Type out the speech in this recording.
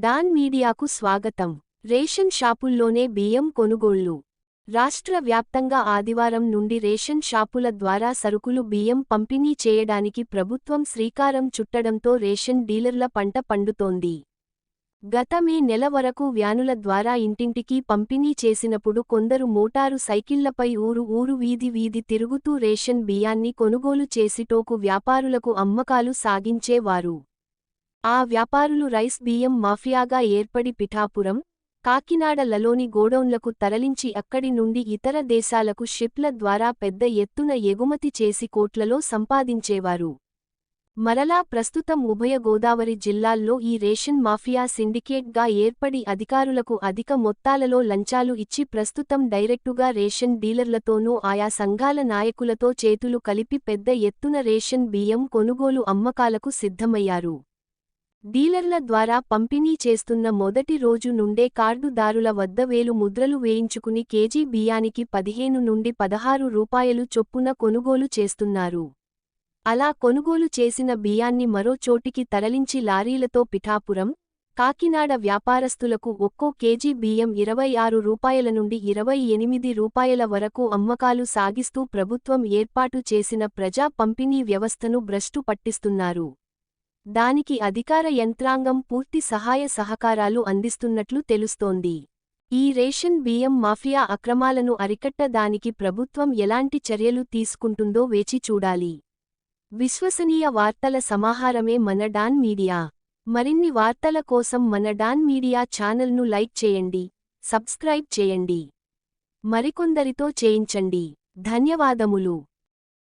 Don మీడియాకు స్వాగతం. Ration షాపుల్లోనే బియ్యం కొనుగోళ్లు. రాష్ట్ర వ్యాప్తంగా ఆదివారం నుండి రేషన్ షాపుల ద్వారా సరుకులు బియ్యం పంపిణీ చేయడానికి ప్రభుత్వం శ్రీకారం చుట్టడంతో రేషన్ డీలర్ల పంట పండుతోంది. గత మే నెల వరకు వ్యానుల ద్వారా ఇంటింటికి పంపిణీ చేసినప్పుడు కొందరు మోటారు సైకిళ్లపై ఊరు వీధి వీధి తిరుగుతూ రేషన్ బియ్యాన్ని కొనుగోలు చేసి టోకు వ్యాపారులకు అమ్మకాలు సాగించేవారు. ఆ వ్యాపారులు రైస్ బియ్యం మాఫియాగా ఏర్పడి పిఠాపురం, కాకినాడలలోని గోడౌన్లకు తరలించి అక్కడి నుండి ఇతర దేశాలకు షిప్ల ద్వారా పెద్ద ఎత్తున ఎగుమతి చేసి కోట్లలో సంపాదించేవారు. మరలా ప్రస్తుతం ఉభయ గోదావరి జిల్లాల్లో ఈ రేషన్ మాఫియా సిండికేట్గా ఏర్పడి అధికారులకు అధిక మొత్తాలలో లంచాలు ఇచ్చి ప్రస్తుతం డైరెక్టుగా రేషన్ డీలర్లతోనూ ఆయా సంఘాల నాయకులతో చేతులు కలిపి పెద్ద ఎత్తున రేషన్ బియ్యం కొనుగోలు అమ్మకాలకు సిద్ధమయ్యారు. డీలర్ల ద్వారా పంపిణీ చేస్తున్న మొదటి రోజు నుండే కార్డుదారుల వద్ద వేలు ముద్రలు వేయించుకుని కేజీ బియ్యానికి 15 నుండి 16 రూపాయలు చొప్పున కొనుగోలు చేస్తున్నారు. అలా కొనుగోలు చేసిన బియ్యాన్ని మరో చోటికి తరలించి లారీలతో పిఠాపురం, కాకినాడ వ్యాపారస్తులకు ఒక్కో కేజీ బియ్యం 26 రూపాయల నుండి 28 రూపాయల వరకు అమ్మకాలు సాగిస్తూ ప్రభుత్వం ఏర్పాటు చేసిన ప్రజా పంపిణీ వ్యవస్థను భ్రష్టు పట్టిస్తున్నారు. దానికి అధికార యంత్రాంగం పూర్తి సహాయ సహకారాలు అందిస్తున్నట్లు తెలుస్తోంది. ఈ రేషన్ బియ్యం మాఫియా అక్రమాలను అరికట్టడానికి ప్రభుత్వం ఎలాంటి చర్యలు తీసుకుంటుందో వేచి చూడాలి. విశ్వసనీయ వార్తల సమాహారమే మన డాన్ మీడియా. మరిన్ని వార్తల కోసం మన డాన్ మీడియా ఛానల్ను లైక్ చేయండి, సబ్స్క్రైబ్ చేయండి. మరికొందరితో చేయించండి. ధన్యవాదములు.